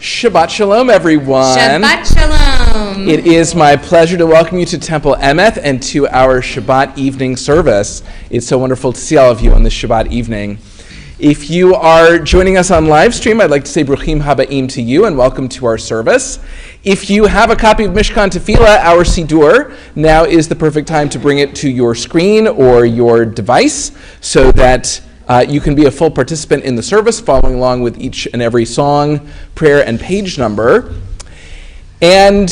Shabbat Shalom, everyone. Shabbat Shalom. It is my pleasure to welcome you to Temple Emeth and to our Shabbat Evening Service. It's so wonderful to see all of you on this Shabbat evening. If you are joining us on live stream, I'd like to say Bruchim Habaim to you and welcome to our service. If you have a copy of Mishkan Tefillah, our Sidur, now is the perfect time to bring it to your screen or your device so that you can be a full participant in the service, following along with each and every song, prayer, and page number. And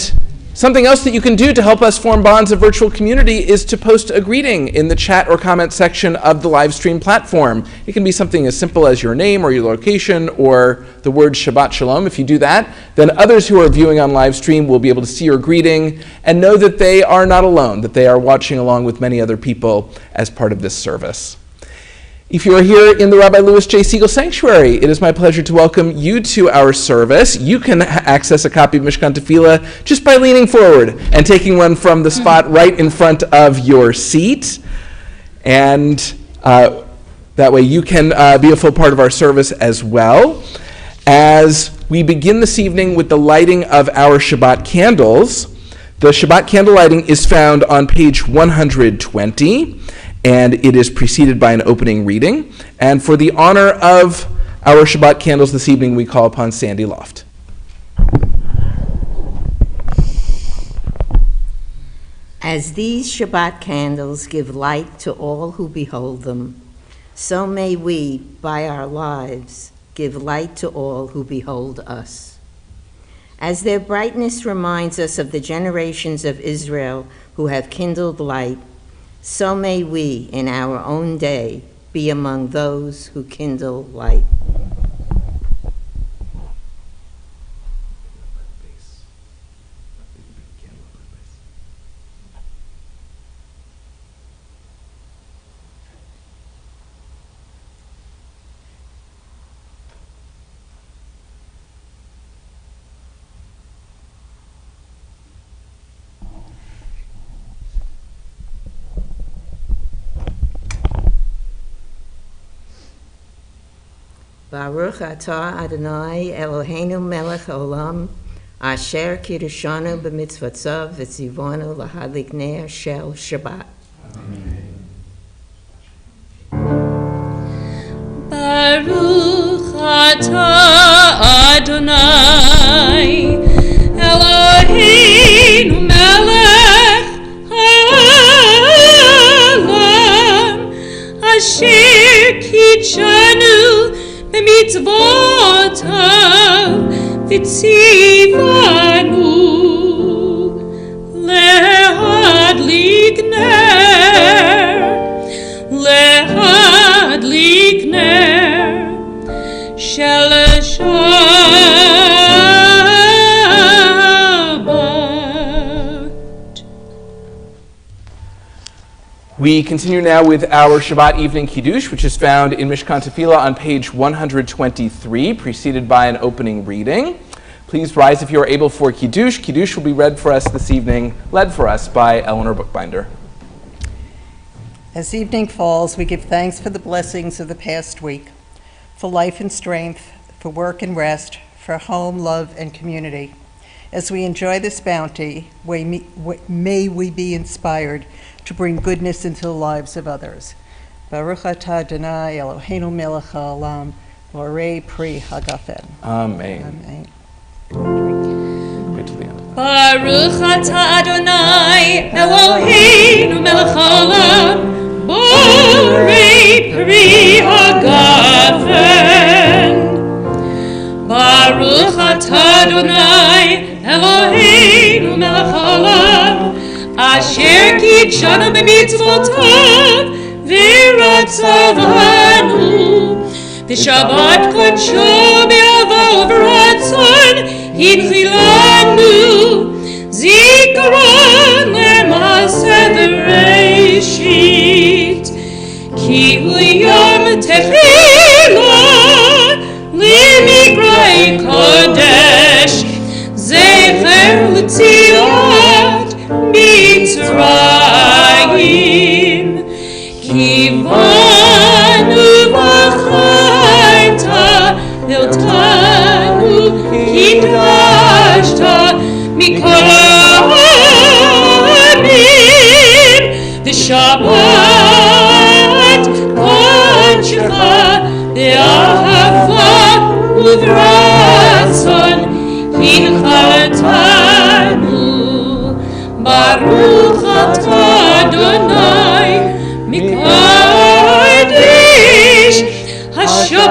something else that you can do to help us form bonds of virtual community is to post a greeting in the chat or comment section of the live stream platform. It can be something as simple as your name or your location or the word Shabbat Shalom. If you do that, then others who are viewing on live stream will be able to see your greeting and know that they are not alone, that they are watching along with many other people as part of this service. If you are here in the Rabbi Louis J. Siegel Sanctuary, it is my pleasure to welcome you to our service. You can access a copy of Mishkan Tefillah just by leaning forward and taking one from the spot right in front of your seat. And that way you can be a full part of our service as well. As we begin this evening with the lighting of our Shabbat candles, the Shabbat candle lighting is found on page 120. And it is preceded by an opening reading. And for the honor of our Shabbat candles this evening, we call upon Sandy Loft. As these Shabbat candles give light to all who behold them, so may we, by our lives, give light to all who behold us. As their brightness reminds us of the generations of Israel who have kindled light, so may we, in our own day, be among those who kindle light. Baruch atah Adonai Eloheinu melech haolam, asher kiddushanu b'mitzvotzav v'tzivonu lahadlik ner shel Shabbat. Baruch atah Adonai Eloheinu melech haolam, asher kiddushanu mitzvotav v'tzivanu lehadlik ner shel Shabbat. We continue now with our Shabbat Evening Kiddush, which is found in Mishkan Tefillah on page 123, preceded by an opening reading. Please rise if you are able for Kiddush. Kiddush will be read for us this evening, led for us by Eleanor Bookbinder. As evening falls, we give thanks for the blessings of the past week, for life and strength, for work and rest, for home, love, and community. As we enjoy this bounty, may we be inspired to bring goodness into the lives of others. Baruch atah Adonai Eloheinu melech haolam, borei pri hagafen. Amen. Wait till the end. Baruch atah Adonai Eloheinu melech haolam, borei pri hagafen. Baruch atah Adonai Eloheinu melech haolam, asher kiddushanu b'mitzvotav v'ratzavanu v'shabbat kodsho b'ava v'ratzon hinchilanu zikaron le'maaseh v'reishit ki hu yom tefillah l'mikrei kodesh zecher l'tzion Mitzrayim kivanu v'chaita viltanu ki קידשת מכל העמים ושבת קודשך באהבה וברצון הנחלתנו ברוך אתה אדוני מקדש השבת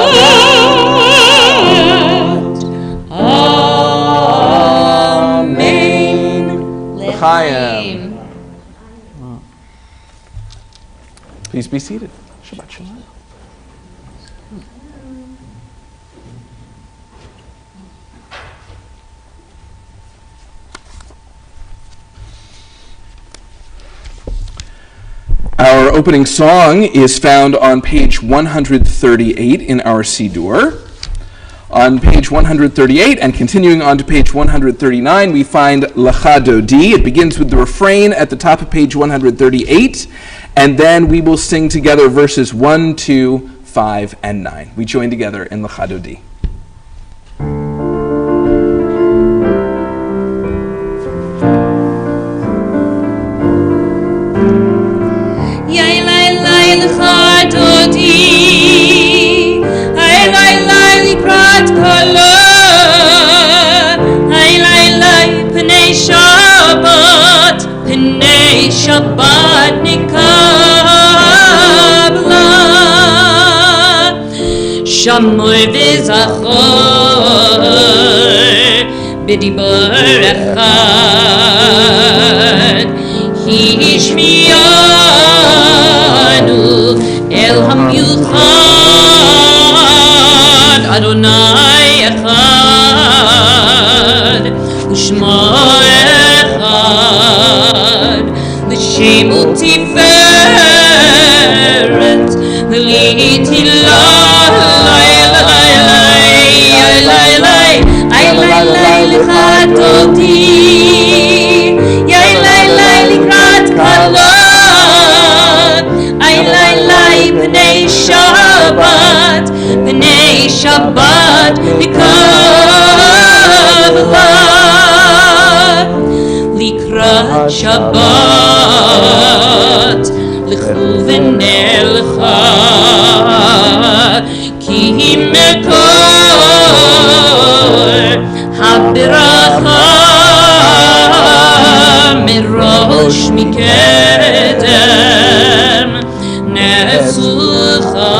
אמן. L'chaim. Please be seated. Shabbat shalom. Our opening song is found on page 138 in our Siddur. On page 138 and continuing on to page 139, we find Lecha Dodi. It begins with the refrain at the top of page 138, and then we will sing together verses 1, 2, 5, and 9. We join together in Lecha Dodi. Shabbat nikabla Shamoy v'zachor b'dibor echad Hishmiyanu el hamyuchad Adonai echad U'shmo echad L'shem u'tiferet L'itila Lecha Dodi Likrat kala Pnei Shabbat Nikabla Likrat Shabbat L'chu v'nelcha Ki mekor haberacha Mirosh mikedem Nezucha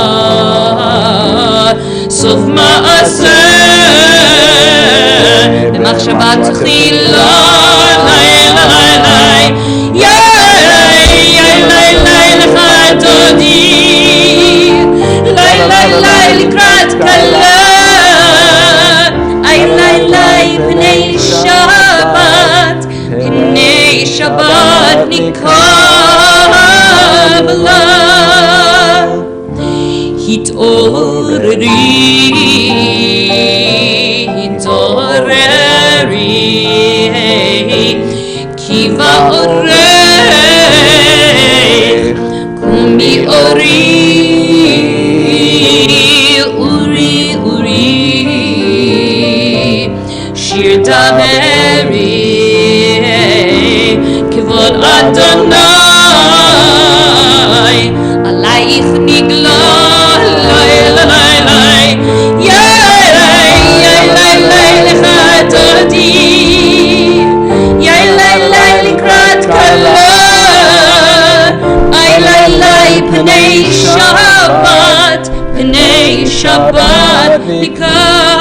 Sof ma'aseh B'machshavat tchila Likrat kala Pnei Shabbat nikabla Hitoreri Ki va'orech Kumi ori Shir dameri Kivod Adonai Alayich nigla Lecha Dodi Likrat kala Pnei Shabbat nikabla.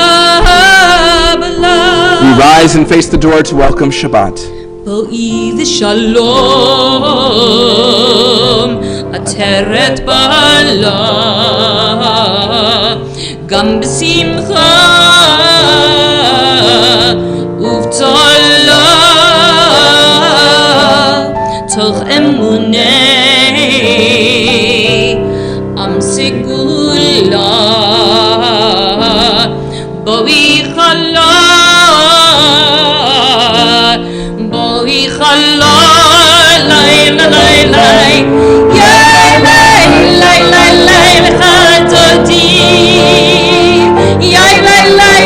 We rise and face the door to welcome Shabbat. Bo'ii v'shalom ateret bala Gam b'simcha uv'tola Toch emunei am segula Bo'ii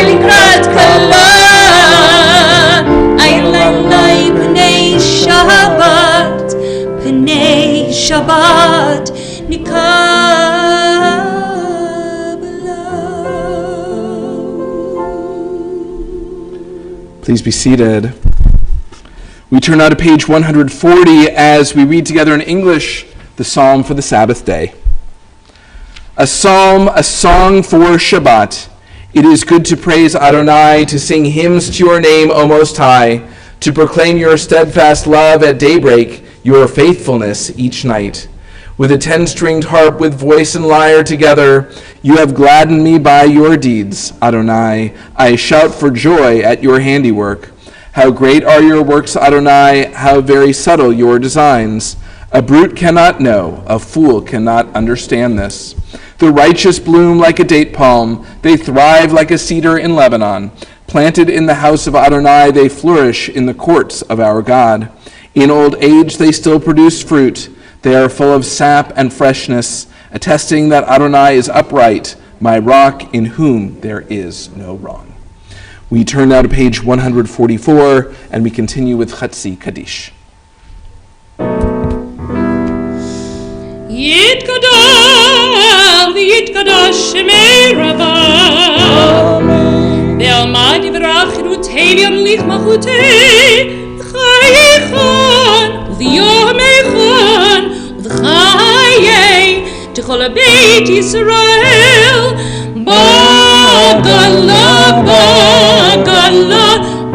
Likrat kala Please be seated. We turn now to page 140 as we read together in English the Psalm for the Sabbath day. A psalm, a song for Shabbat. It is good to praise Adonai, to sing hymns to your name, O Most High, to proclaim your steadfast love at daybreak, your faithfulness each night. With a 10-stringed harp, with voice and lyre together, you have gladdened me by your deeds, Adonai. I shout for joy at your handiwork. How great are your works, Adonai, how very subtle your designs. A brute cannot know, a fool cannot understand this. The righteous bloom like a date palm, they thrive like a cedar in Lebanon. Planted in the house of Adonai, they flourish in the courts of our God. In old age they still produce fruit. They are full of sap and freshness, attesting that Adonai is upright, my rock in whom there is no wrong. We turn now to page 144, and we continue with Chatzi Kaddish. Yitgadal v'yitgadash shemei Rava Ve'almad yivrach chirutei v'yamlich malchutei V'chayechon v'yomechon v'chayei T'chol ha'beit Yisrael Ba'gala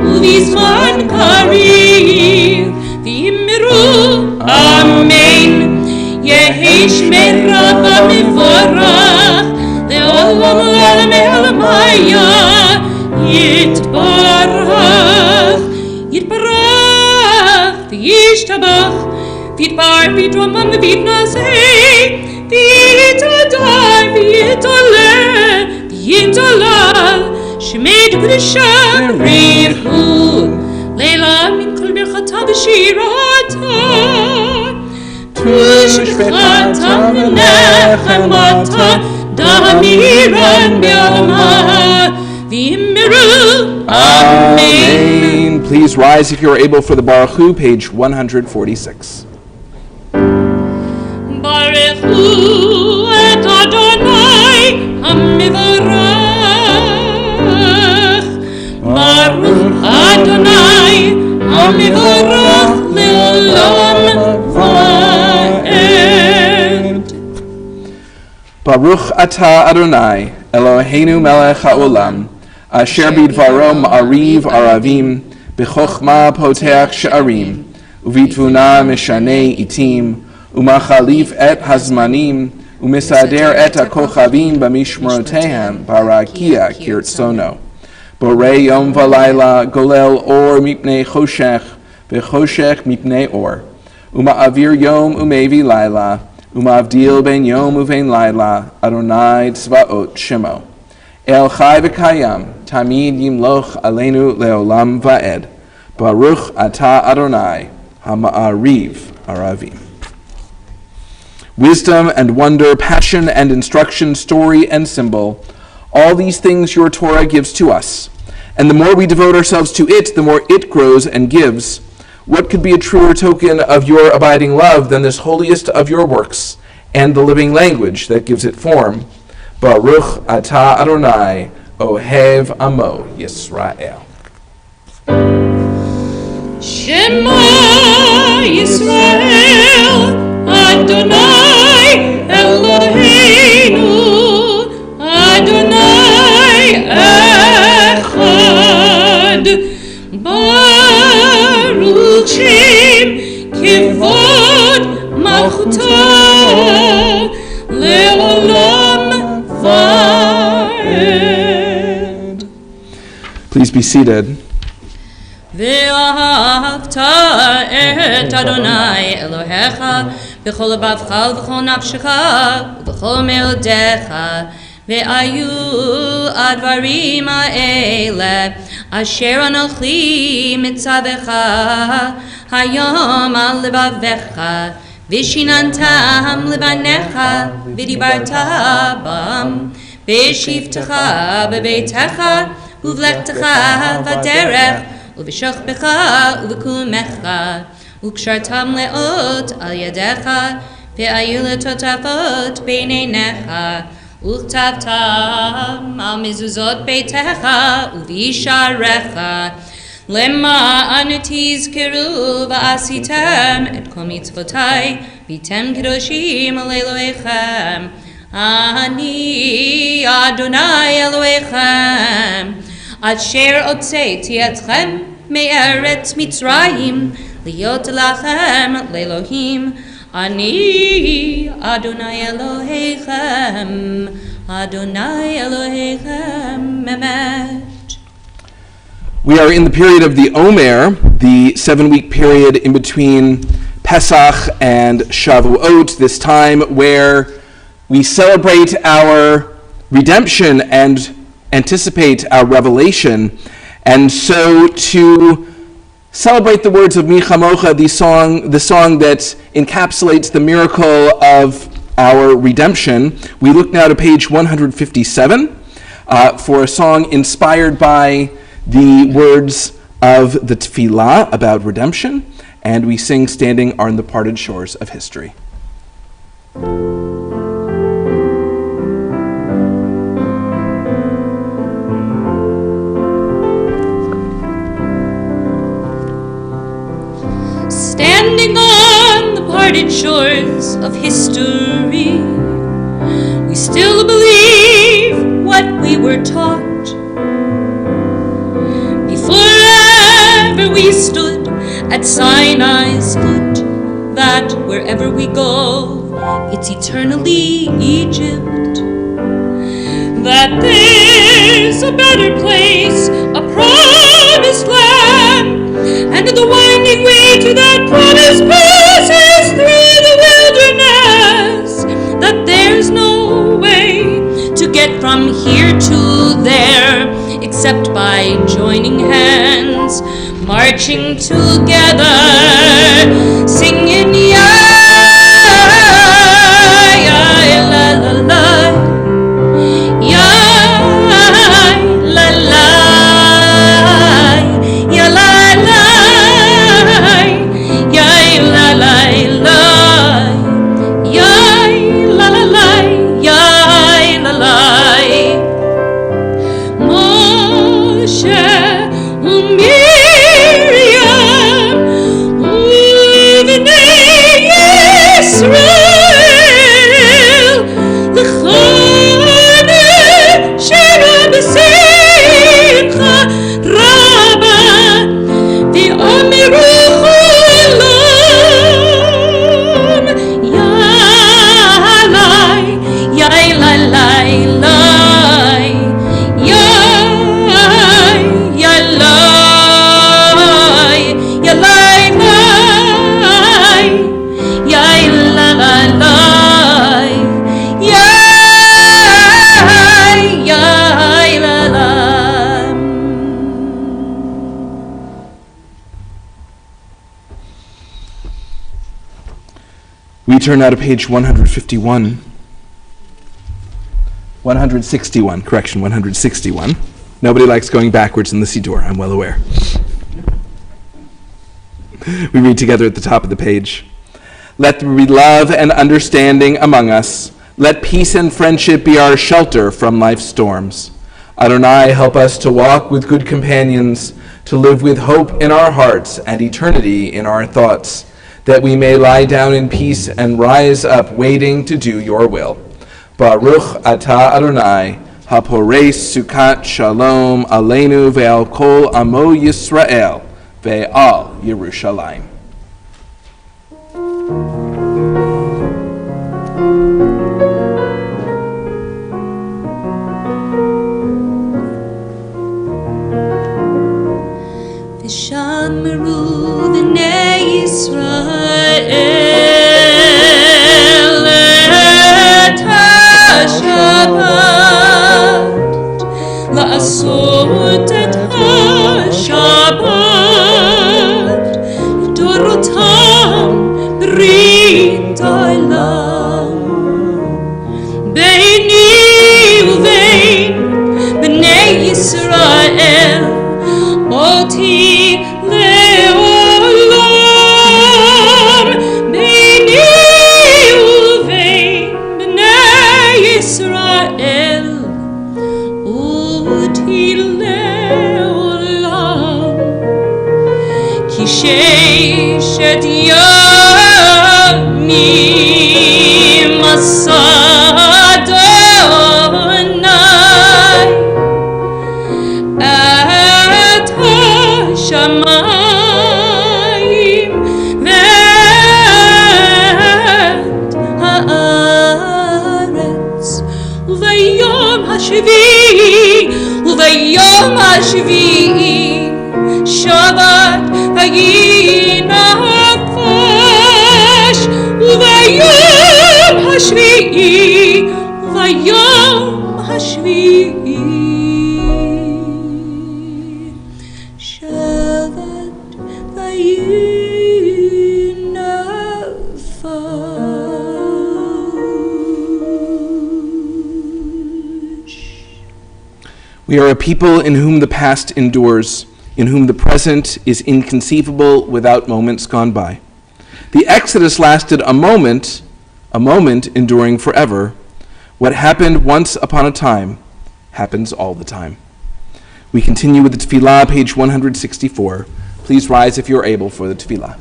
u'v'zman kariv V'yimiru Amen Yehi Shmei Rava Mevorach Le'olam Le'olam Le'olam Haya Yitbarach Yitbarach V'yishtabach V'yitbar V'yitramam V'yitnaseh V'yitadar V'yitoleh V'yitolal Shemei D'Kedusha Rihu Leila Min Kol Birchata V'shirata Amen. Please rise if you are able for the Baruch Hu, page 146. Baruch Hu et Adonai HaMevorach Baruch Adonai HaMevorach Le'olam Baruch atah Adonai, Eloheinu melech haolam, asher bidvaro ma'ariv aravim, b'chochma poteach she'arim, uvitvuna mishanei itim, umachalif et hazmanim, umisader et hakochavim b'mishmorotehem, barakia kirtsono. Borei yom v'layla, golel or mipnei choshech, v'choshech mipnei or. Uma'avir yom umevi laila, Umavdil ben yom uvein laila, Adonai tzvaot shemo. El chai v'kayam, tamid yimloch alenu leolam va'ed. Baruch atah Adonai, hama'ariv aravim. Wisdom and wonder, passion and instruction, story and symbol, all these things your Torah gives to us. And the more we devote ourselves to it, the more it grows and gives. What could be a truer token of your abiding love than this holiest of your works and the living language that gives it form? Baruch atah Adonai, Ohev Amo Yisrael. Shema Yisrael Adonai Eloheinu Adonai Echad Baruch Shem Kivod Malchutah Le'olam Va'ed. Please be seated. Ve'ahavta et Adonai Elohecha b'chol lebavcha v'chol nafshecha v'chol meodecha ve'ayu advarim ha'ele asher anochi mitzavecha hayom al levavecha v'shinantam levanecha v'dibarta bam v'shivtecha b'beitecha uvlechtecha v'derech Uv'shochbecha uv'kumecha U'kshartam le'ot al yadecha Ve'ayu le'totafot beineinecha U'chtavtam al mezuzot beitecha Uv'isharecha למען תזכרו ועשיתם את כל מצוותיי, והייתם קדושים לאלוהיכם. אני אדוני אלוהיכם, אשר הוצאתי אתכם מארץ מצרים, להיות לכם לאלוהים. אני אדוני אלוהיכם, אדוני אלוהיכם אמת. We are in the period of the Omer, the 7-week period in between Pesach and Shavuot, this time where we celebrate our redemption and anticipate our revelation. And so to celebrate the words of Mi Chamocha, the song that encapsulates the miracle of our redemption, we look now to page 157 for a song inspired by the words of the Tefillah about redemption, and we sing standing on the parted shores of history. Standing on the parted shores of history, we still believe what we were taught. Before ever we stood at Sinai's foot, that wherever we go, it's eternally Egypt. That there's a better place, a promised land, and the winding way to that promise passes through the wilderness. That there's no way to get from here to there except by joining hands, marching together, singing ya, ya, la, la, la, ya, la, la, ya, la, la, ya, la, la, la, ya, la, la, la, ya, la, la. We turn now to page 161. 161. Nobody likes going backwards in the Siddur, I'm well aware. We read together at the top of the page. Let there be love and understanding among us. Let peace and friendship be our shelter from life's storms. Adonai, help us to walk with good companions, to live with hope in our hearts and eternity in our thoughts, that we may lie down in peace and rise up waiting to do your will. Baruch atah Adonai, haporei sukat shalom Elenu ve'al kol amo Yisrael ve'al Yerushalayim. V'shamru b'nei Yisrael et ha-Shabbat, la'asot et ha-Shabbat, v'dorotam brit olam, beini uvein b'nei Yisrael, oti le'olam, beini uvein b'nei Yisrael, oti le'olam. ששת ימים עשה אדוני את השמיים ואת הארץ וביום השביעי שבת ויהי נפש וביום השביעי שבת ויהי נפש. We are a people in whom the past endures, in whom the present is inconceivable without moments gone by. The Exodus lasted a moment enduring forever. What happened once upon a time happens all the time. We continue with the Tefillah, page 164. Please rise if you're able for the Tefillah.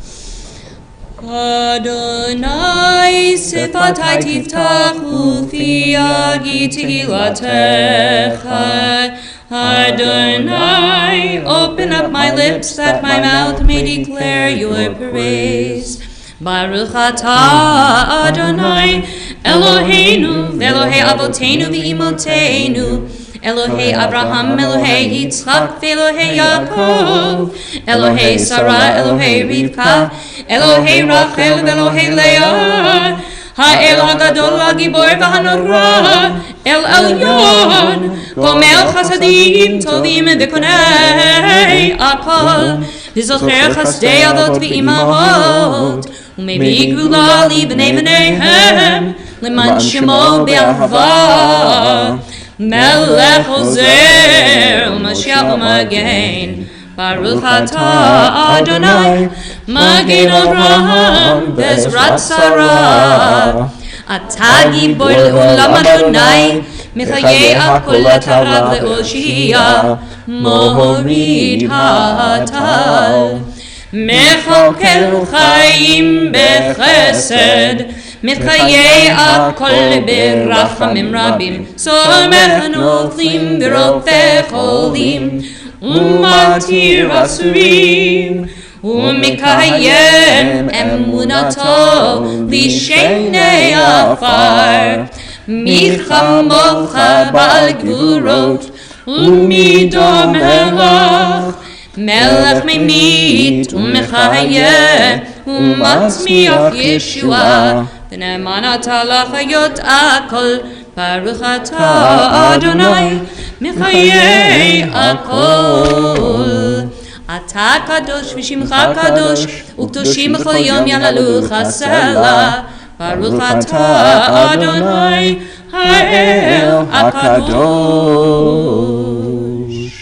Adonai sifatai tiftachu fi yagi tehillatech. Adonai, open up my lips that my mouth may declare your praise. Baruch atah Adonai, Eloheinu, Elohei Avotenu v'imotenu, Elohei Abraham, Elohei Yitzchak, Elohei Yaakov, Elohei Sarah, Elohei Rivka, Elohei Rachel, Elohei Leah, Ha'el HaGadol HaGibor v'Hanora, El Elyon, Gomel Chasadim Tovim v'Konei Akol, V'zocher Chasdei Avot v'Imahot, U'mevi Gvula Libnei V'neihem, L'man Shemo Be'ahava, Melech Ozer, U'Mashiach U'Magen, Baruch atah Adonai, Magen Avraham, Bezrat Sarah, Atah Gibor Le'olam Adonai, Mechayei Akol Atarav Le'oshia, Mohorid Ha'atal, Mechokel Chaim Bechesed, Mechayei Akol Berachamim Rabim, Somech Nochlim V'Rofech Olim, Umatir Asurim, Umikayem Emunato, Lishenei Afar, Michamocha Bal Gvurot, Umido Melach, Melech Memit, Umechayeh, Umatzmiach Yeshua, V'nemanata Lachayot Akol, Baruch atah Adonai, Mechayei Akol. Atah Kadosh v'Shimcha Kadosh, U'Kdoshim b'chol yom yalalu chasela. Baruch atah Adonai, Ha'el HaKadosh.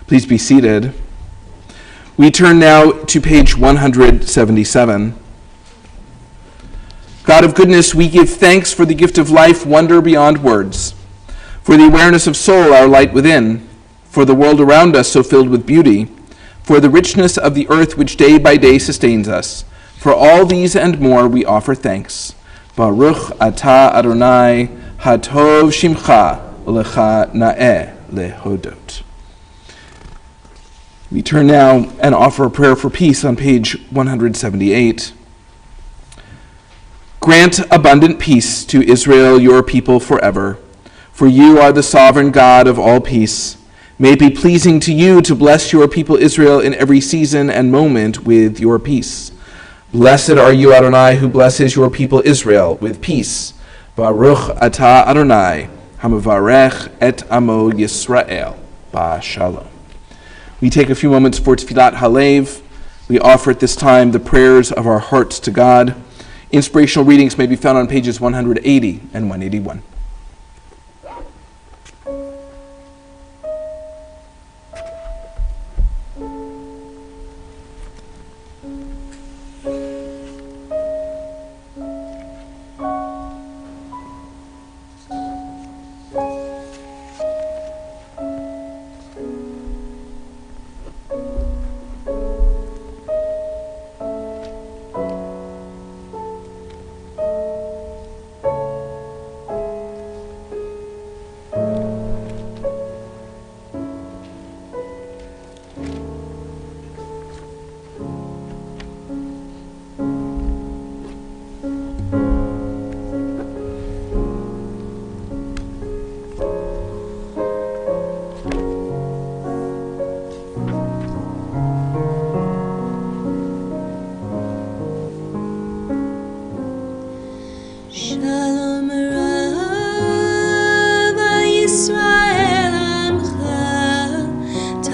Please be seated. We turn now to page 177. God of goodness, we give thanks for the gift of life, wonder beyond words, for the awareness of soul, our light within, for the world around us so filled with beauty, for the richness of the earth which day by day sustains us. For all these and more we offer thanks. Baruch atah Adonai, hatov shimcha, ulecha na'eh lehodot. We turn now and offer a prayer for peace on page 178. Grant abundant peace to Israel, your people, forever. For you are the sovereign God of all peace. May it be pleasing to you to bless your people Israel in every season and moment with your peace. Blessed are you, Adonai, who blesses your people Israel with peace. Baruch atah Adonai, hamavarech et amo Yisrael, ba'shalom. We take a few moments for Tfilat Halev. We offer at this time the prayers of our hearts to God. Inspirational readings may be found on pages 180 and 181.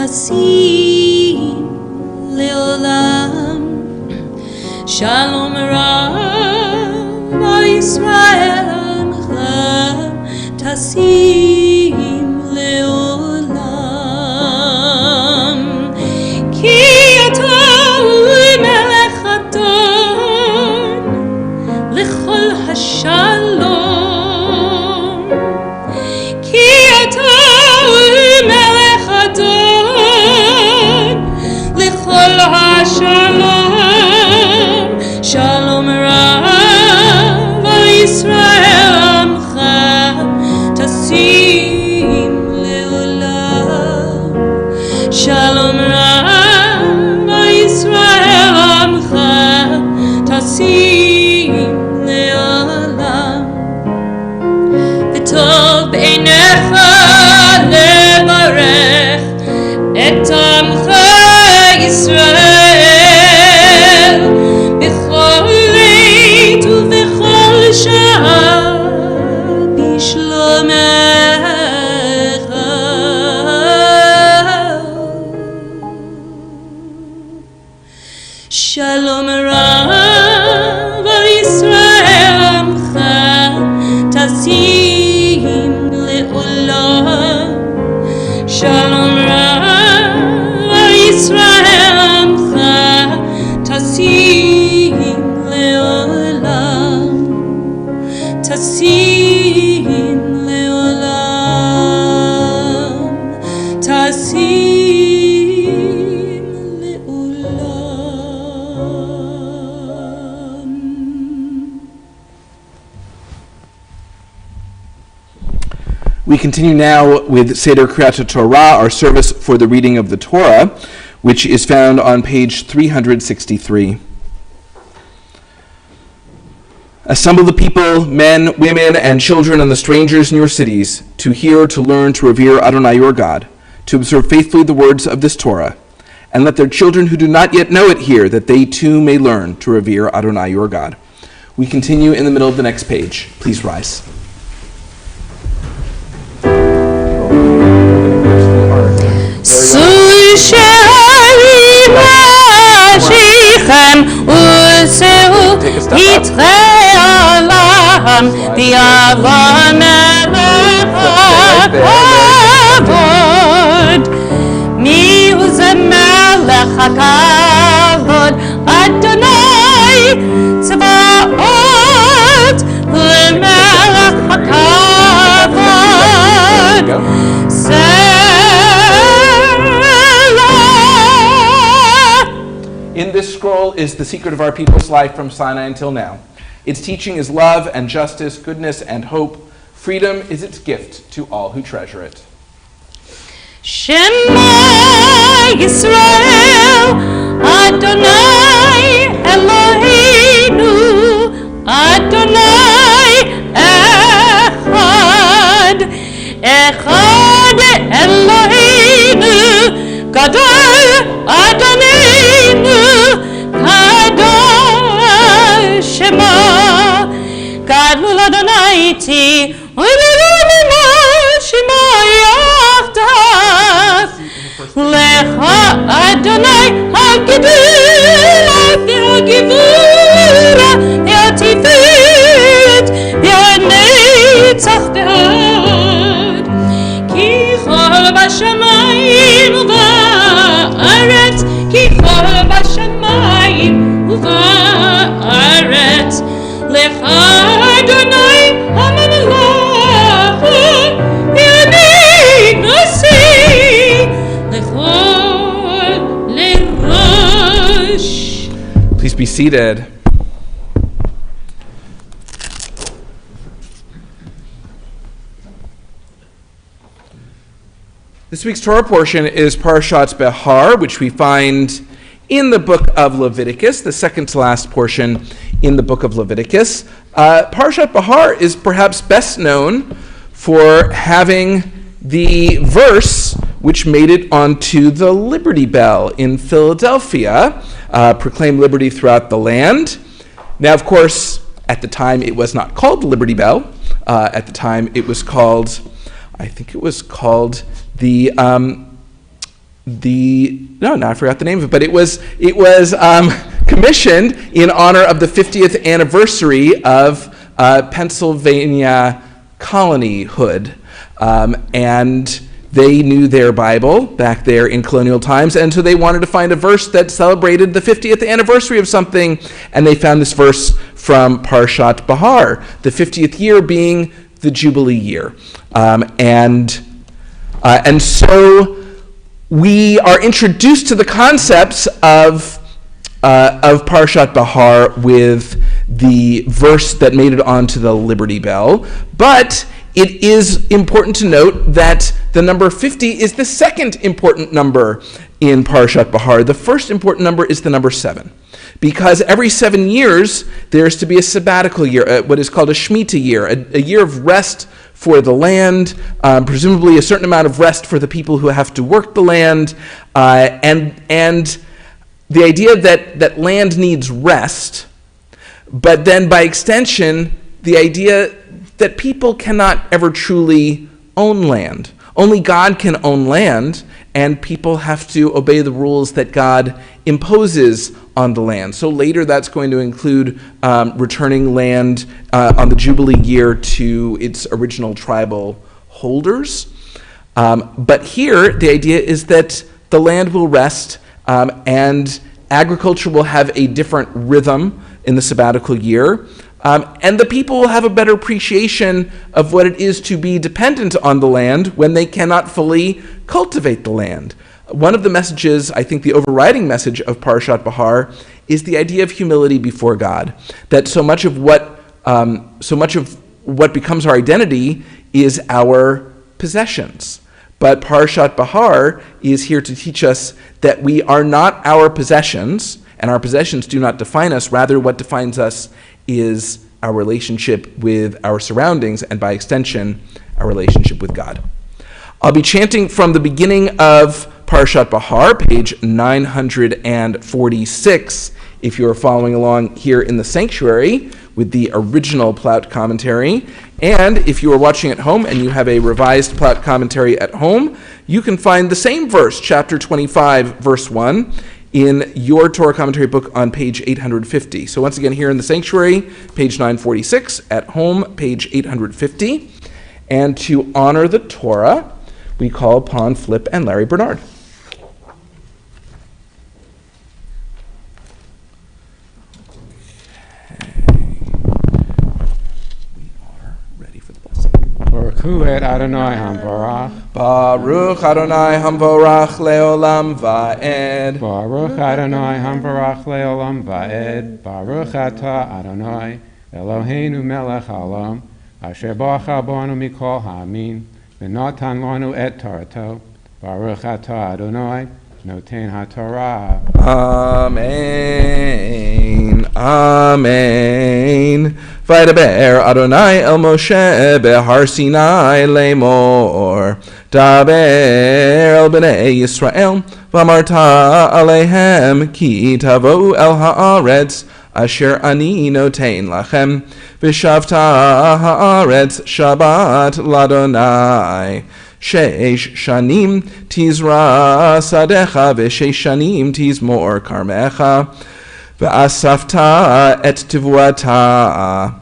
tasim leolam. Shalom Rav Yisrael Amcha tasim leolam. Ki ata melech adon lechol hashalom. Ki ata melech adon lechol hashalom. Shalom Rav Yisrael Amcha tasim leolam. Shalom Rav Yisrael Amcha tasim leolam. V'tov b'einecha levarech et Amcha Yisrael. Shalom Rav Yisrael Amcha tasim leolam. Shalom Rav Yisrael Amcha tasim leolam. Tasim leolam. Tasim. We continue now with Seder Kriyat Torah, our service for the reading of the Torah, which is found on page 363. Assemble the people, men, women, and children, and the strangers in your cities, to hear, to learn, to revere Adonai your God, to observe faithfully the words of this Torah, and let their children who do not yet know it hear, that they too may learn to revere Adonai your God. We continue in the middle of the next page. Please rise. Adonai Tzvaot L'melech HaKavod. In this scroll is the secret of our people's life from Sinai until now. Its teaching is love and justice, goodness and hope. Freedom is its gift to all who treasure it. Shema Yisrael, Adonai Eloheinu, Adonai Echad, Echad Eloheinu, Gadol Adonenu, Kadosh Shema, Gadol Adonai Ti, U'Adonai Shema Yachdav, Lecha Adonai HaGedul, HaGevura, HaTiferet, HaNetzach V'Hod, Ki Chol B'Shamayim U'Va'aretz, Ki Chol B'Shamayim U'Va'aretz, Lecha Adonai HaMelech, Yanik Nasi, Lechol Lerosh. Please be seated. This week's Torah portion is Parashat Behar, which we find in the book of Leviticus, the second to last portion in the book of Leviticus. Parashat Behar is perhaps best known for having the verse which made it onto the Liberty Bell in Philadelphia, proclaim liberty throughout the land. Now, of course, at the time it was not called the Liberty Bell. At the time it was called, I think it was called the I forgot the name of it, but it was commissioned in honor of the 50th anniversary of Pennsylvania colonyhood. And they knew their Bible back there in colonial times, and so they wanted to find a verse that celebrated the 50th anniversary of something, and they found this verse from Parshat Bahar, the 50th year being the Jubilee year. And so we are introduced to the concepts of Parshat Bahar with the verse that made it onto the Liberty Bell, but it is important to note that the number 50 is the second important number in Parshat Bahar. The first important number is the number 7, because every 7 years there's to be a sabbatical year, what is called a Shemitah year, a year of rest for the land, presumably a certain amount of rest for the people who have to work the land, and the idea that land needs rest, but then by extension, the idea that people cannot ever truly own land. Only God can own land, and people have to obey the rules that God imposes on the land. So later that's going to include returning land on the Jubilee year to its original tribal holders. But here, the idea is that the land will rest, and agriculture will have a different rhythm in the sabbatical year. And the people will have a better appreciation of what it is to be dependent on the land when they cannot fully cultivate the land. One of the messages, I think the overriding message of Parshat Bahar, is the idea of humility before God. That so much of what becomes our identity is our possessions. But Parshat Bahar is here to teach us that we are not our possessions, and our possessions do not define us. Rather, what defines us is our relationship with our surroundings, and by extension, our relationship with God. I'll be chanting from the beginning of Parshat Bahar, page 946, if you are following along here in the sanctuary with the original Plaut commentary. And if you are watching at home and you have a revised Plaut commentary at home, you can find the same verse, chapter 25, verse 1, in your Torah commentary book on page 850. So once again, here in the sanctuary, page 946, at home, page 850. And to honor the Torah, we call upon Flip and Larry Bernard. Baruch Hu et Adonai Hamvarach. Baruch Adonai Hamvarach leolam va'ed. Baruch Adonai Hamvarach leolam va'ed. Baruch atah Adonai Eloheinu melech haolam asher bacha banu mikol ha'amin v'natan lanu et Torato. Baruch atah Adonai noten haTorah. Amen. Amen. Vaydaber Adonai el Moshe behar Sinai lemor. Daber el bnei Yisrael v'amarta aleihem ki tavo el haaretz asher ani noten lachem v'shavta haaretz Shabbat ladonai. Sheish shanim tizra sadecha v'sheish shanim tizmor karmecha v'asafta et tivuata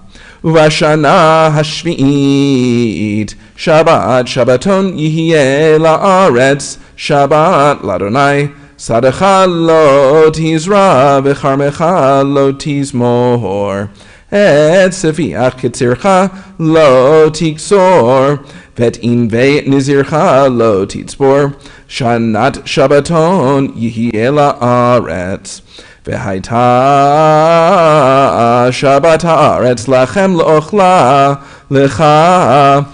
v'ashana hashvi'it Shabbat Shabbaton yihye la'aretz Shabbat ladonai sadecha lo tizra v'karmecha lo tizmor et sefiach ketzircha lo tiksor vet im ve nizircha lo titzbor shanat Shabbaton yihye la'aretz v'haita Shabbat ha'aretz lachem lo'ochla lecha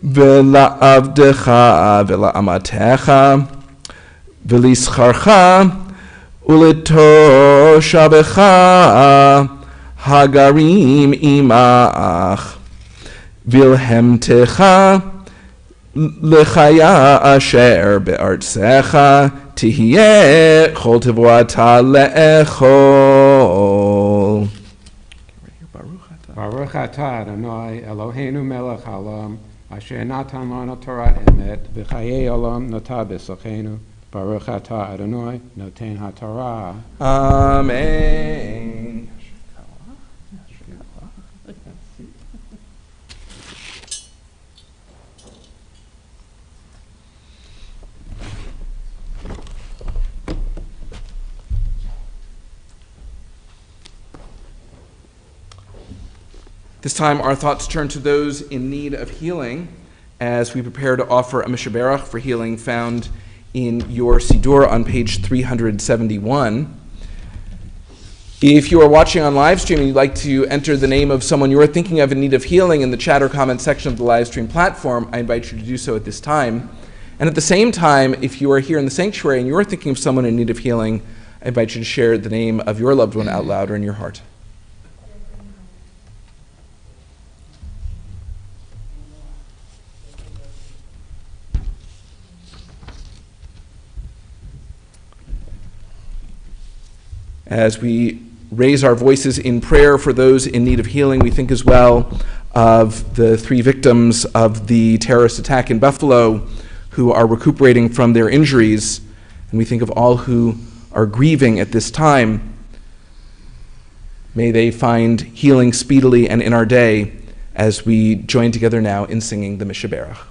v'la'avdecha v'la'amatecha v'lischarcha uletoshabecha hagarim imach vilhemtecha lechaya asher be'artzecha tihye chol tevuata le'echol. Baruch atah Adonai Eloheinu melech haolam asher natan lanu Torah emet v'chayei olam notah b'sochenu Baruch atah Adonai, noten haTorah. Amen. This time our thoughts turn to those in need of healing as we prepare to offer a Mishaberach for healing found in your Siddur on page 371. If you are watching on live stream and you'd like to enter the name of someone you are thinking of in need of healing in the chat or comment section of the live stream platform, I invite you to do so at this time. And at the same time, if you are here in the sanctuary and you are thinking of someone in need of healing, I invite you to share the name of your loved one out loud or in your heart. As we raise our voices in prayer for those in need of healing, we think as well of the 3 victims of the terrorist attack in Buffalo who are recuperating from their injuries, and we think of all who are grieving at this time. May they find healing speedily and in our day as we join together now in singing the Mishaberach.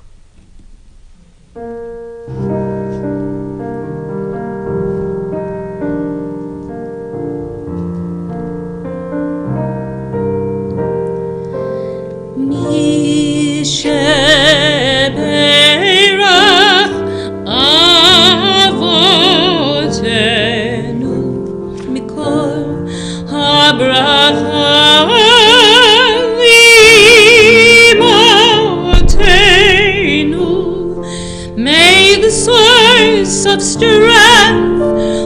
Of strength,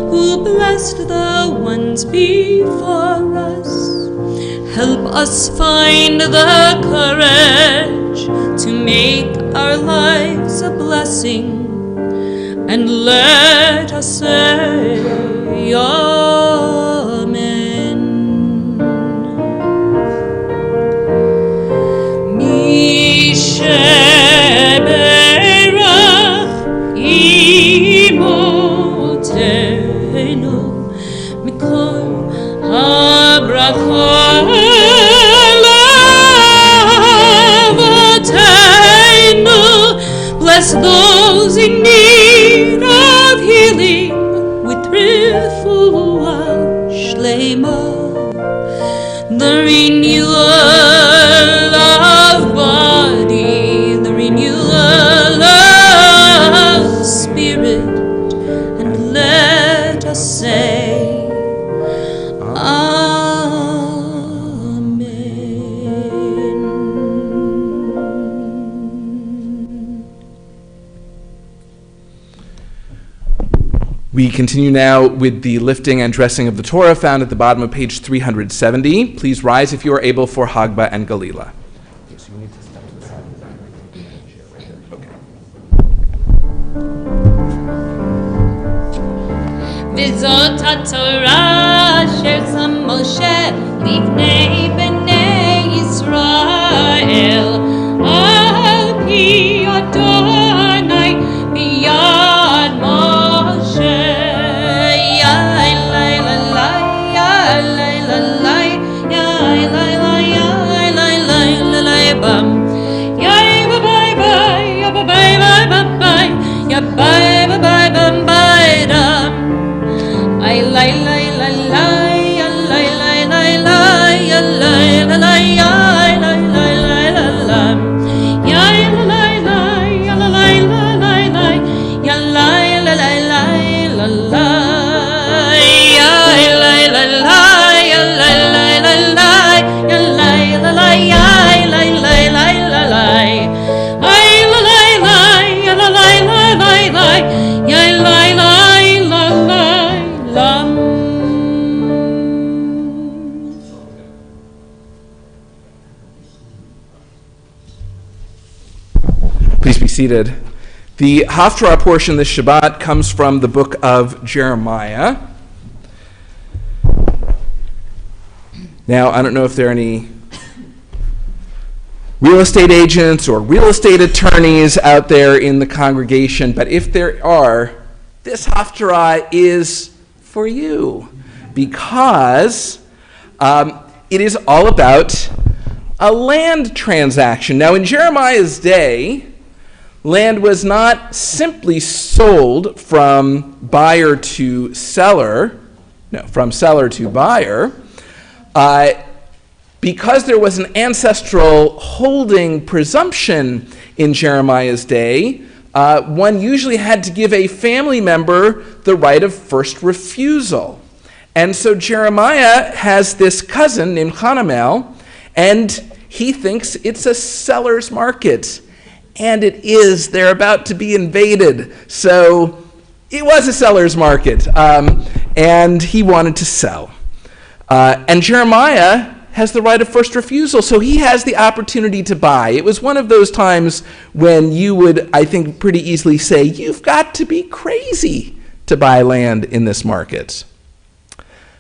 who blessed the ones before us, help us find the courage to make our lives a blessing, and let us say Amen. Bless those in need of healing with refuah shlema, the renewal of body, the renewal of spirit, and let us say We continue now with the lifting and dressing of the Torah found at the bottom of page 370. Please rise if you are able for Hagba and Galila. So you need to step to the side of the chair right there. Okay. V'zot haTorah asher sam Moshe livnei bnei Yisrael al pi Adonai biyad Moshe. Please be seated. The Haftarah portion this Shabbat comes from the book of Jeremiah. Now, I don't know if there are any real estate agents or real estate attorneys out there in the congregation, but if there are, this Haftarah is for you, because it is all about a land transaction. Now, in Jeremiah's day, land was not simply sold from buyer to seller, from seller to buyer, because there was an ancestral holding presumption in Jeremiah's day. One usually had to give a family member the right of first refusal. And so Jeremiah has this cousin named Hanamel, and he thinks it's a seller's market. And it is. They're about to be invaded. So it was a seller's market, and he wanted to sell. And Jeremiah has the right of first refusal, so he has the opportunity to buy. It was one of those times when you would, I think, pretty easily say, you've got to be crazy to buy land in this market.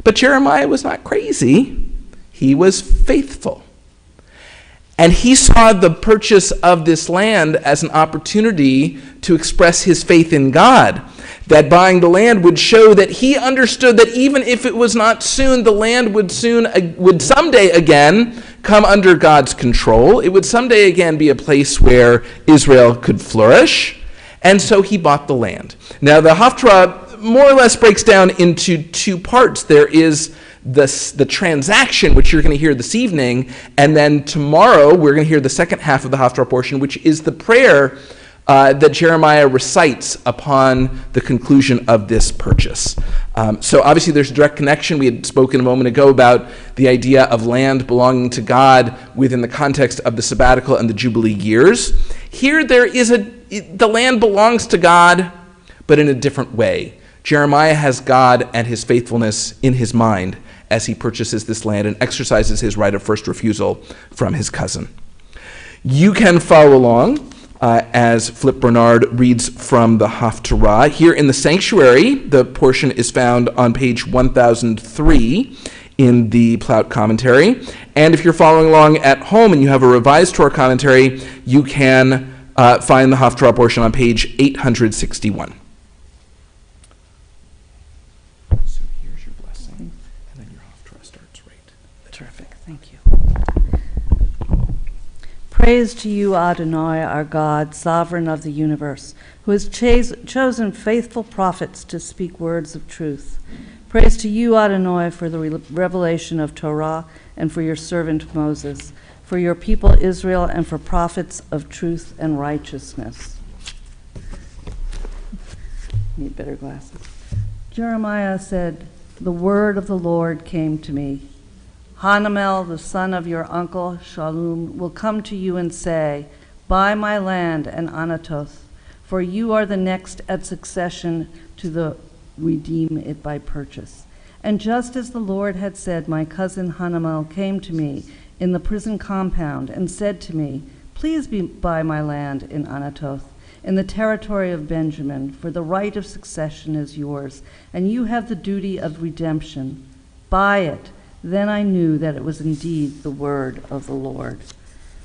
But Jeremiah was not crazy. He was faithful. And he saw the purchase of this land as an opportunity to express his faith in God. That buying the land would show that he understood that even if it was not soon, the land would someday again come under God's control. It would someday again be a place where Israel could flourish. And so he bought the land. Now the Haftarah more or less breaks down into two parts. There is the transaction, which you're going to hear this evening, and then tomorrow we're going to hear the second half of the Haftarah portion, which is the prayer that Jeremiah recites upon the conclusion of this purchase. So obviously there's a direct connection. We had spoken a moment ago about the idea of land belonging to God within the context of the sabbatical and the Jubilee years. Here the land belongs to God, but in a different way. Jeremiah has God and his faithfulness in his mind as he purchases this land and exercises his right of first refusal from his cousin. You can follow along as Flip Bernard reads from the Haftarah. Here in the sanctuary, the portion is found on page 1003 in the Plaut commentary. And if you're following along at home and you have a revised Torah commentary, you can find the Haftarah portion on page 861. So here's your blessing, and then your Haftarah starts right. Terrific, thank you. Praise to you, Adonai, our God, sovereign of the universe, who has chosen faithful prophets to speak words of truth. Praise to you, Adonai, for the revelation of Torah and for your servant Moses, for your people Israel and for prophets of truth and righteousness. Need better glasses. Jeremiah said, "The word of the Lord came to me. Hanamel, the son of your uncle Shallum, will come to you and say, 'Buy my land and Anatoth, for you are the next at succession to redeem it by purchase.' And just as the Lord had said, my cousin Hanamel came to me in the prison compound and said to me, 'Please buy my land in Anatoth, in the territory of Benjamin, for the right of succession is yours, and you have the duty of redemption. Buy it.' Then I knew that it was indeed the word of the Lord.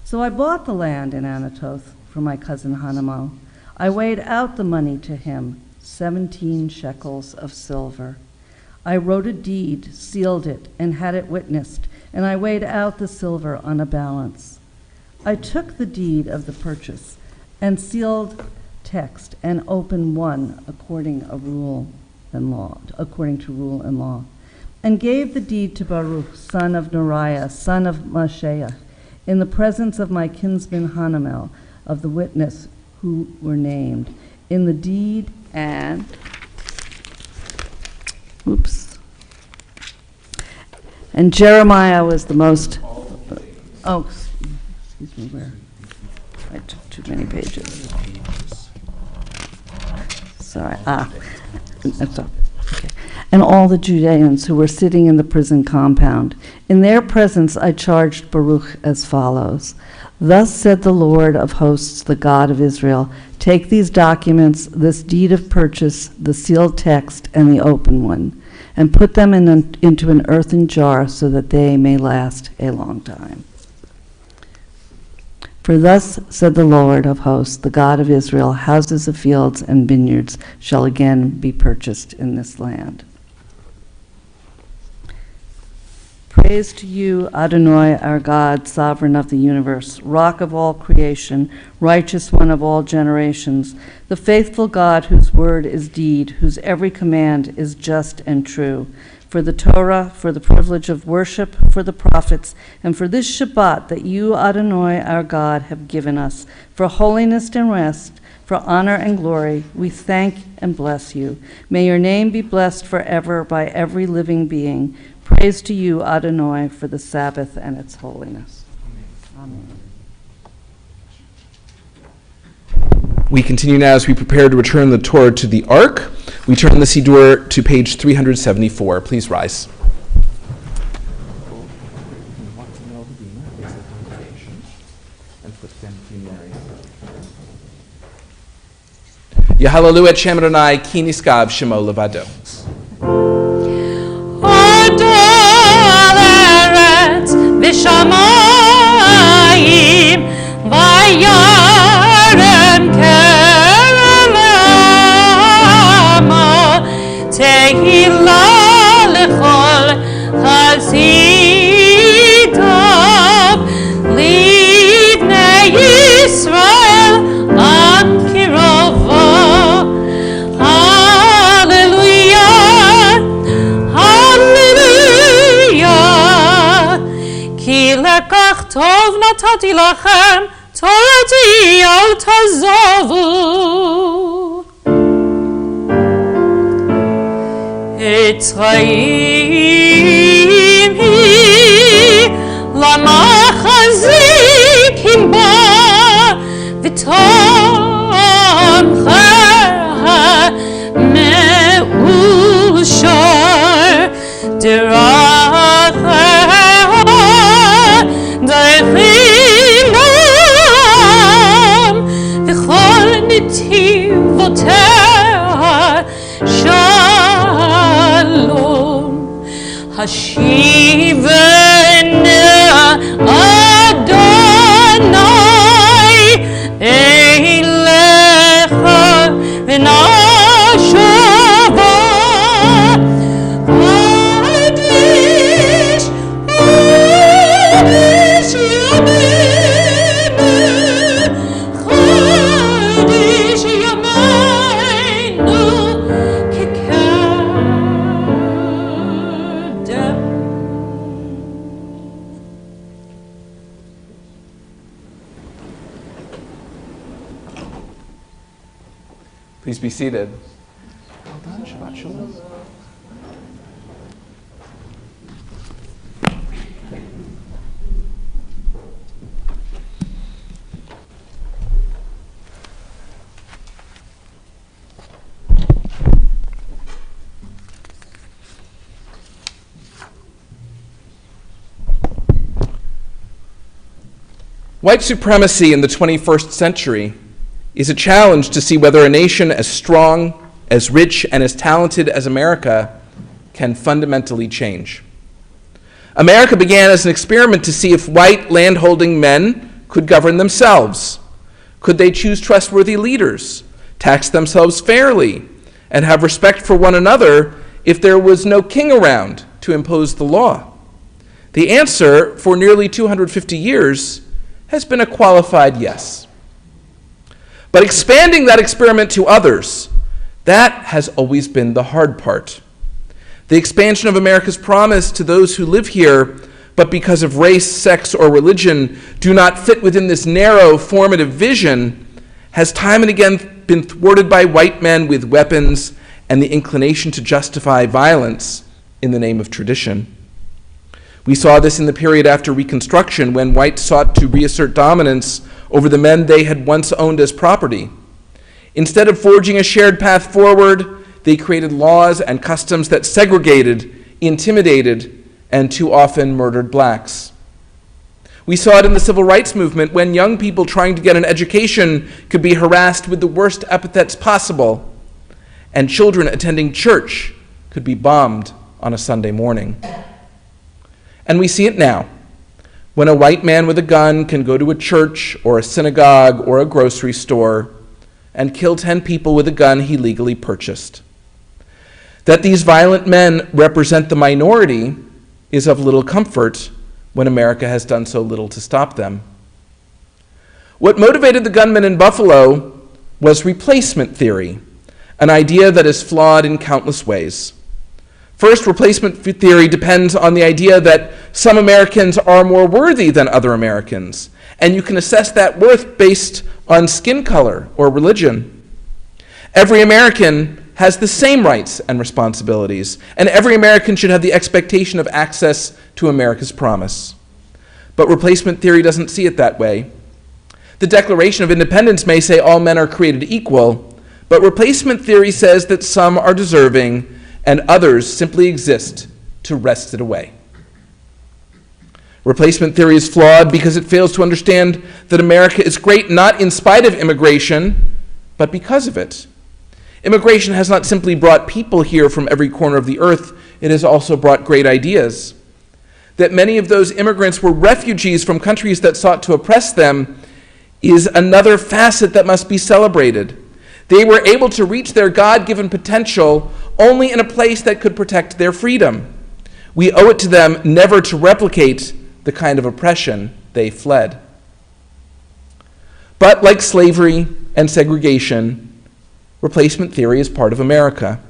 So I bought the land in Anatoth for my cousin Hanamel. I weighed out the money to him, 17 shekels of silver. I wrote a deed, sealed it, and had it witnessed, and I weighed out the silver on a balance. I took the deed of the purchase and sealed text and opened one according to rule and law, and gave the deed to Baruch, son of Neriah, son of Mashiach, in the presence of my kinsman Hanamel, of the witness who were named, in the deed and, and Jeremiah was the most, excuse me, where? I took too many pages. Sorry, that's all. Okay. And all the Judeans who were sitting in the prison compound. In their presence I charged Baruch as follows. Thus said the Lord of hosts, the God of Israel, take these documents, this deed of purchase, the sealed text, and the open one, and put them into an earthen jar so that they may last a long time. For thus said the Lord of hosts, the God of Israel, houses of fields and vineyards shall again be purchased in this land. Praise to you, Adonai, our God, sovereign of the universe, rock of all creation, righteous one of all generations, the faithful God whose word is deed, whose every command is just and true. For the Torah, for the privilege of worship, for the prophets, and for this Shabbat that you, Adonai, our God, have given us, for holiness and rest, for honor and glory, we thank and bless you. May your name be blessed forever by every living being. Praise to you, Adonai, for the Sabbath and its holiness. Amen. We continue now as we prepare to return the Torah to the Ark. We turn the Siddur to page 374. Please rise. Yahalalu et Shem Adonai ki niskav shemo levado. V'shamayim v'yarem kerema tehila lechol chazidav livnei Yisrael am kirovo. Lekach tov natati lachem, Torati al tazavu. Etzraim hi lamachazikim ba, v'tomcha me'ushar derach Da'echinam v'chol nitivoteh shalom hashivena Adonai eilecha v'nashava Please be seated. Well done, Shabbat Shalom. White supremacy in the 21st century is a challenge to see whether a nation as strong, as rich, and as talented as America can fundamentally change. America began as an experiment to see if white landholding men could govern themselves. Could they choose trustworthy leaders, tax themselves fairly, and have respect for one another if there was no king around to impose the law? The answer, for nearly 250 years, has been a qualified yes. But expanding that experiment to others, that has always been the hard part. The expansion of America's promise to those who live here, but because of race, sex, or religion, do not fit within this narrow, formative vision, has time and again been thwarted by white men with weapons and the inclination to justify violence in the name of tradition. We saw this in the period after Reconstruction, when whites sought to reassert dominance over the men they had once owned as property. Instead of forging a shared path forward, they created laws and customs that segregated, intimidated, and too often murdered blacks. We saw it in the Civil Rights Movement, when young people trying to get an education could be harassed with the worst epithets possible, and children attending church could be bombed on a Sunday morning. And we see it now. when a white man with a gun can go to a church or a synagogue or a grocery store and kill 10 people with a gun he legally purchased. That these violent men represent the minority is of little comfort when America has done so little to stop them. What motivated the gunmen in Buffalo was replacement theory, an idea that is flawed in countless ways. First, replacement theory depends on the idea that some Americans are more worthy than other Americans, and you can assess that worth based on skin color or religion. Every American has the same rights and responsibilities, and every American should have the expectation of access to America's promise. But replacement theory doesn't see it that way. The Declaration of Independence may say all men are created equal, but replacement theory says that some are deserving and others simply exist to wrest it away. Replacement theory is flawed because it fails to understand that America is great not in spite of immigration, but because of it. Immigration has not simply brought people here from every corner of the earth, it has also brought great ideas. That many of those immigrants were refugees from countries that sought to oppress them is another facet that must be celebrated. They were able to reach their God-given potential only in a place that could protect their freedom. We owe it to them never to replicate the kind of oppression they fled. But like slavery and segregation, replacement theory is part of America.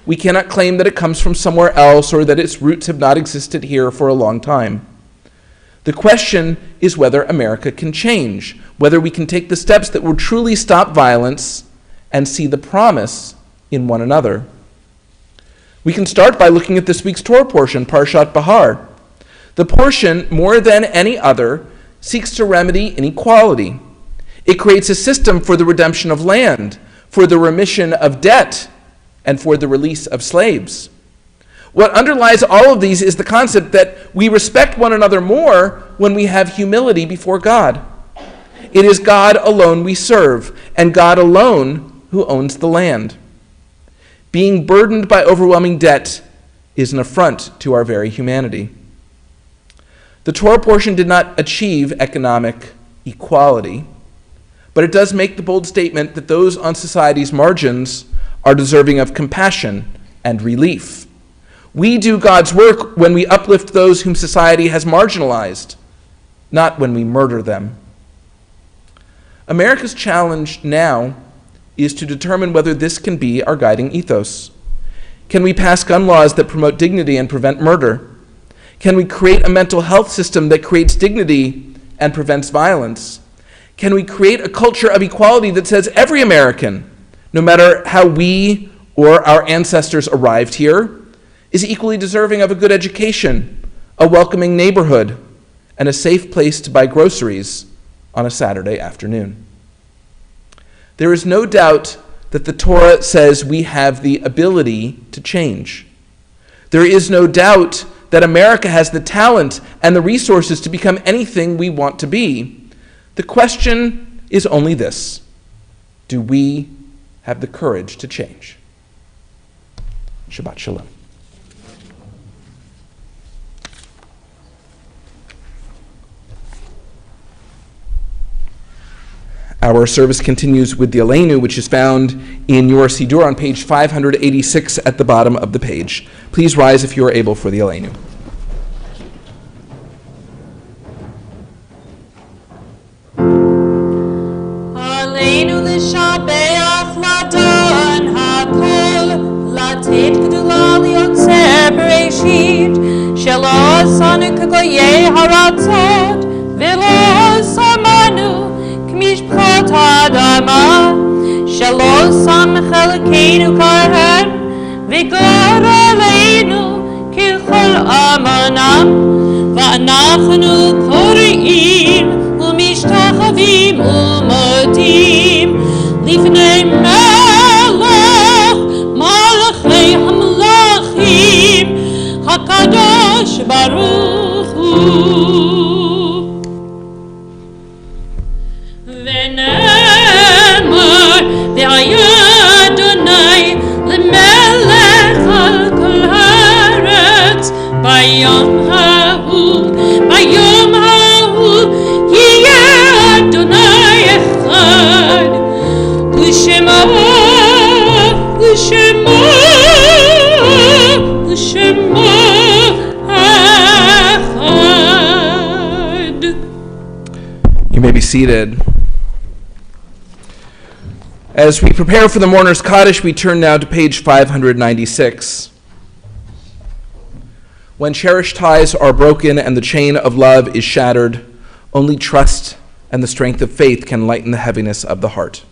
We cannot claim that it comes from somewhere else or that its roots have not existed here for a long time. The question is whether America can change, whether we can take the steps that will truly stop violence and see the promise in one another. We can start by looking at this week's Torah portion, Parshat Bahar. The portion, more than any other, seeks to remedy inequality. It creates a system for the redemption of land, for the remission of debt, and for the release of slaves. What underlies all of these is the concept that we respect one another more when we have humility before God. It is God alone we serve, and God alone who owns the land. Being burdened by overwhelming debt is an affront to our very humanity. The Torah portion did not achieve economic equality, but it does make the bold statement that those on society's margins are deserving of compassion and relief. We do God's work when we uplift those whom society has marginalized, not when we murder them. America's challenge now is to determine whether this can be our guiding ethos. Can we pass gun laws that promote dignity and prevent murder? Can we create a mental health system that creates dignity and prevents violence? Can we create a culture of equality that says every American, no matter how we or our ancestors arrived here, is equally deserving of a good education, a welcoming neighborhood, and a safe place to buy groceries on a Saturday afternoon? There is no doubt that the Torah says we have the ability to change. There is no doubt that America has the talent and the resources to become anything we want to be. The question is only this: do we have the courage to change? Shabbat Shalom. Our service continues with the Elenu, which is found in your Siddur on page 586 at the bottom of the page. Please rise if you are able for the Elenu. Elenu l'shabeach ladon hakol latet gedula liotzer bereshit shelo sanu kagoyei haratzot velo samanu k'mishpat adama shelo sam chelkeinu karhen v'gar aleinu kichol amanam v'anachnu koreim ומשתחווים ומודים לפני מלך מלכי המלכים הקדוש ברוך הוא. ונאמר והיה אדוני למלך על כל הארץ ביום ההוא ביום seated. As we prepare for the Mourner's Kaddish, we turn now to page 596. When cherished ties are broken and the chain of love is shattered, only trust and the strength of faith can lighten the heaviness of the heart.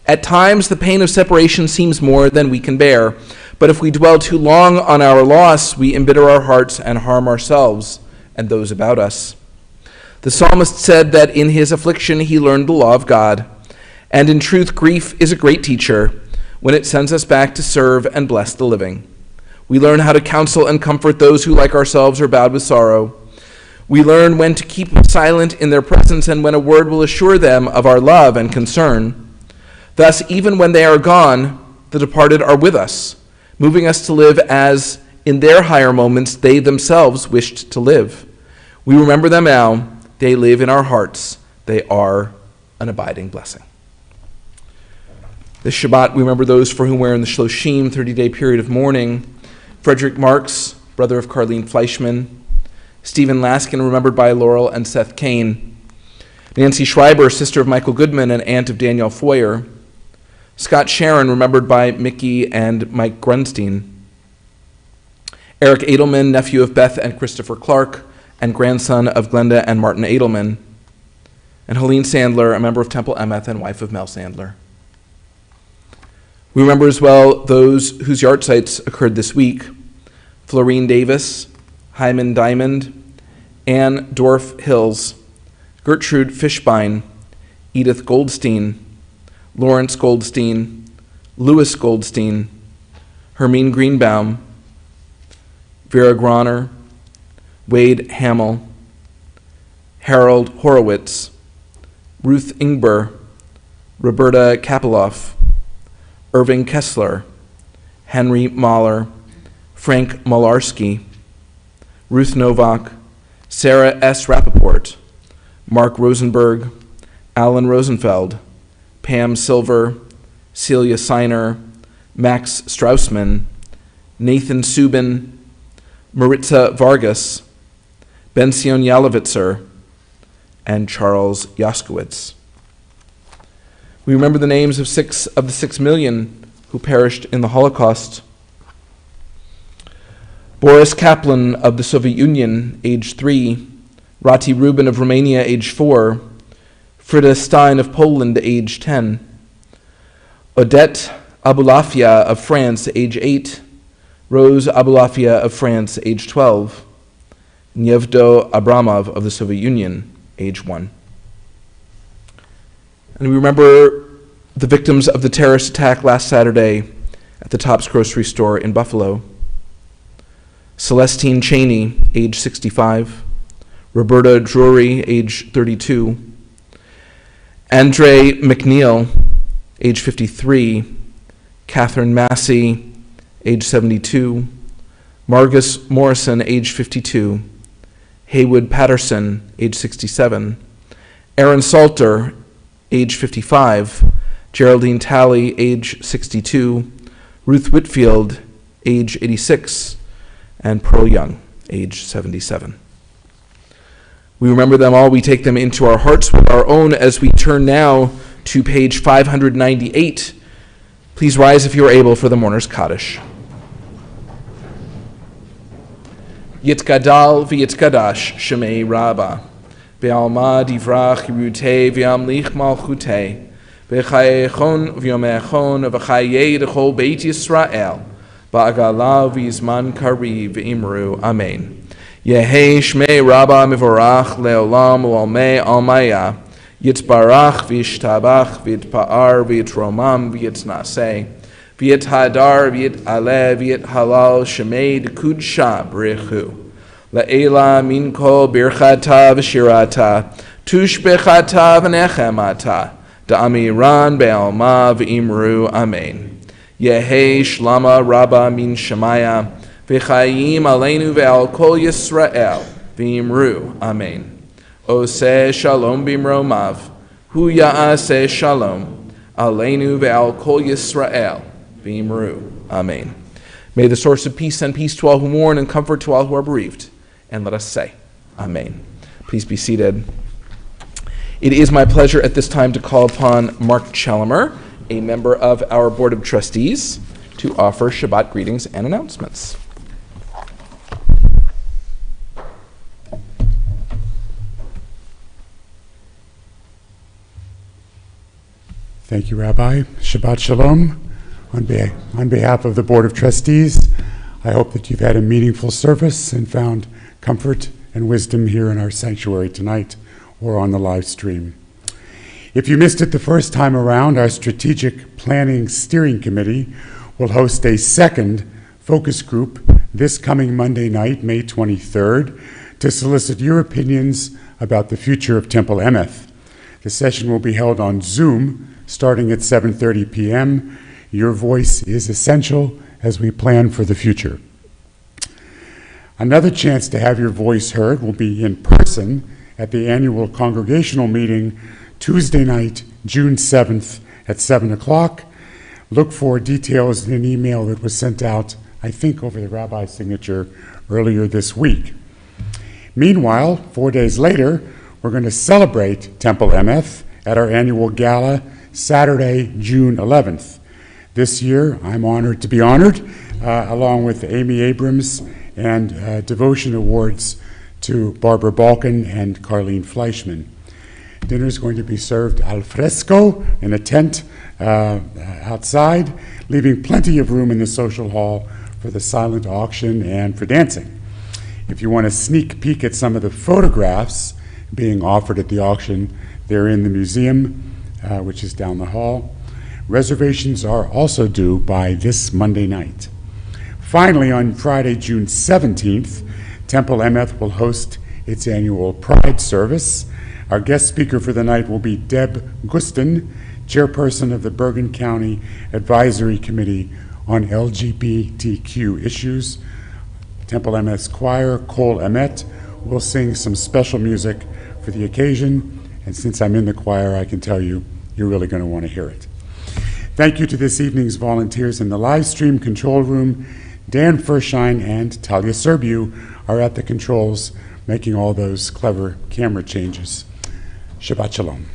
At times, the pain of separation seems more than we can bear, but if we dwell too long on our loss, we embitter our hearts and harm ourselves and those about us. The psalmist said that in his affliction he learned the law of God, and in truth, grief is a great teacher when it sends us back to serve and bless the living. We learn how to counsel and comfort those who, like ourselves, are bowed with sorrow. We learn when to keep silent in their presence and when a word will assure them of our love and concern. Thus, even when they are gone, the departed are with us, moving us to live as, in their higher moments, they themselves wished to live. We remember them now. They live in our hearts. They are an abiding blessing. This Shabbat, we remember those for whom we're in the Shloshim, 30-day period of mourning. Frederick Marks, brother of Carlene Fleischman. Stephen Laskin, remembered by Laurel and Seth Kane. Nancy Schreiber, sister of Michael Goodman and aunt of Danielle Foyer. Scott Sharon, remembered by Mickey and Mike Grunstein. Eric Edelman, nephew of Beth and Christopher Clark, and grandson of Glenda and Martin Edelman. And Helene Sandler, a member of Temple Emeth and wife of Mel Sandler. We remember as well those whose yahrzeits occurred this week: Florine Davis, Hyman Diamond, Ann Dorff Hills, Gertrude Fishbein, Edith Goldstein, Lawrence Goldstein, Louis Goldstein, Hermine Greenbaum, Vera Groner, Wade Hamill, Harold Horowitz, Ruth Ingber, Roberta Kapeloff, Irving Kessler, Henry Mahler, Frank Malarski, Ruth Novak, Sarah S. Rappaport, Mark Rosenberg, Alan Rosenfeld, Pam Silver, Celia Seiner, Max Straussman, Nathan Subin, Maritza Vargas, Bension Yalovitzer, and Charles Yaskowitz. We remember the names of 6 of the 6 million who perished in the Holocaust. Boris Kaplan of the Soviet Union, age 3, Rati Rubin of Romania, age 4, Frida Stein of Poland, age 10, Odette Abulafia of France, age 8, Rose Abulafia of France, age 12, Yevdo Abramov of the Soviet Union, age 1. And we remember the victims of the terrorist attack last Saturday at the Tops Grocery Store in Buffalo. Celestine Cheney, age 65, Roberta Drury, age 32, Andre McNeil, age 53, Catherine Massey, age 72, Margus Morrison, age 52, Haywood Patterson, age 67, Aaron Salter, age 55, Geraldine Talley, age 62, Ruth Whitfield, age 86, and Pearl Young, age 77. We remember them all. We take them into our hearts with our own as we turn now to page 598. Please rise if you are able for the Mourner's Kaddish. Yitgadal v'yitkadash shemei Rabbah, ve'alma divrach yirutei v'yamlich malchutei, ve'chayechon v'yomechon v'chayei d'chol beit Yisrael, ba'agala v'yizman kariv v'imru. Amen. Yehei shmei Rabbah mivorach le'olam u'almei almaya, yitbarach v'yishtabach v'yitpa'ar v'yitromam v'yitnaseh, v'yithadar v'yit'aleh v'yithalal shemei d'kudsha b'rechu, le'ela min kol birchata v'shirata, tushbechata v'nechemata, da'amiran be'alma v'imru. Amen. Yehei shlama Rabbah min shemaya, v'chayim aleinu ve'al kol Yisrael v'imru. Amen. Oseh shalom b'imromav, hu ya'aseh shalom, aleinu ve'al kol Yisrael v'imru. Amen. May the source of peace send peace to all who mourn and comfort to all who are bereaved. And let us say, Amen. Please be seated. It is my pleasure at this time to call upon Mark Challomer, a member of our Board of Trustees, to offer Shabbat greetings and announcements. Thank you, Rabbi. Shabbat Shalom. On behalf of the Board of Trustees, I hope that you've had a meaningful service and found comfort and wisdom here in our sanctuary tonight or on the live stream. If you missed it the first time around, our Strategic Planning Steering Committee will host a second focus group this coming Monday night, May 23rd, to solicit your opinions about the future of Temple Emeth. The session will be held on Zoom starting at 7:30 p.m. Your voice is essential as we plan for the future. Another chance to have your voice heard will be in person at the annual congregational meeting Tuesday night, June 7th at 7 o'clock. Look for details in an email that was sent out, I think, over the rabbi's signature earlier this week. Meanwhile, 4 days later, we're going to celebrate Temple Emeth at our annual gala Saturday, June 11th. This year, I'm honored to be honored, along with Amy Abrams and Devotion Awards to Barbara Balkan and Carlene Fleischman. Dinner is going to be served al fresco in a tent outside, leaving plenty of room in the social hall for the silent auction and for dancing. If you want a sneak peek at some of the photographs being offered at the auction, they're in the museum, which is down the hall. Reservations are also due by this Monday night. Finally, on Friday, June 17th, Temple Emeth will host its annual Pride service. Our guest speaker for the night will be Deb Gustin, chairperson of the Bergen County Advisory Committee on LGBTQ issues. Temple Emeth's choir, Kol Emet, will sing some special music for the occasion, and since I'm in the choir, I can tell you, you're really going to want to hear it. Thank you to this evening's volunteers in the live stream control room. Dan Fershine and Talia Serbiu are at the controls, making all those clever camera changes. Shabbat Shalom.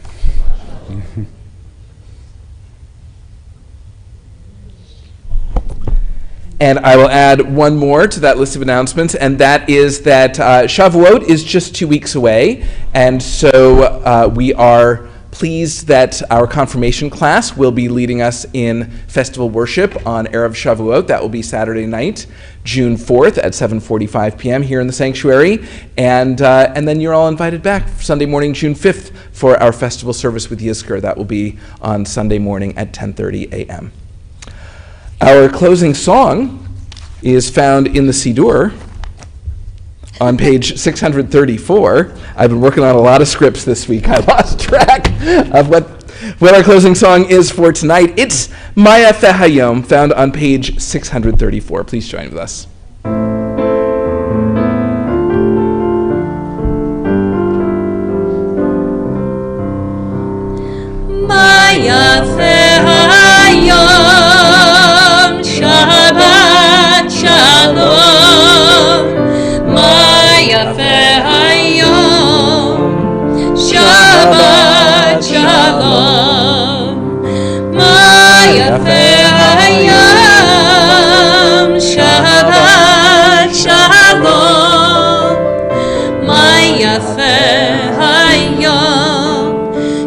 And I will add one more to that list of announcements, and that is that Shavuot is just 2 weeks away, and so we are pleased that our confirmation class will be leading us in festival worship on Erev Shavuot. That will be Saturday night, June 4th at 7:45 p.m. here in the sanctuary, and then you're all invited back Sunday morning, June 5th, for our festival service with Yizkor. That will be on Sunday morning at 10:30 a.m. Our closing song is found in the Siddur on page 634. I've been working on a lot of scripts this week. I lost track of what our closing song is for tonight. It's Maya Fehayom, found on page 634. Please join with us. Maya Fehayom, Shabbat Shalom. Maya Fehayom, Shabbat Shalom. Maya Fehayom, Shabbat Shalom. Maya Fehayom,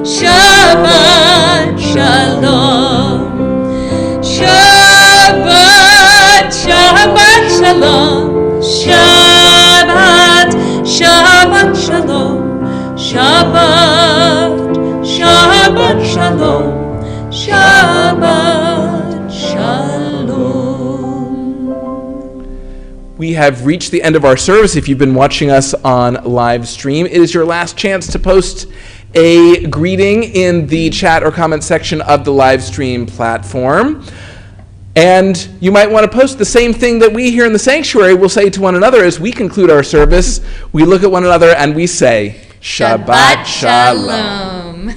Shabbat Shalom. Shabbat, Shabbat Shalom. Shabbat, Shabbat Shalom. Shabbat, Shabbat Shalom. Shabbat Shalom. We have reached the end of our service. If you've been watching us on live stream, it is your last chance to post a greeting in the chat or comment section of the live stream platform. And you might want to post the same thing that we here in the sanctuary will say to one another as we conclude our service. We look at one another and we say, Shabbat Shalom.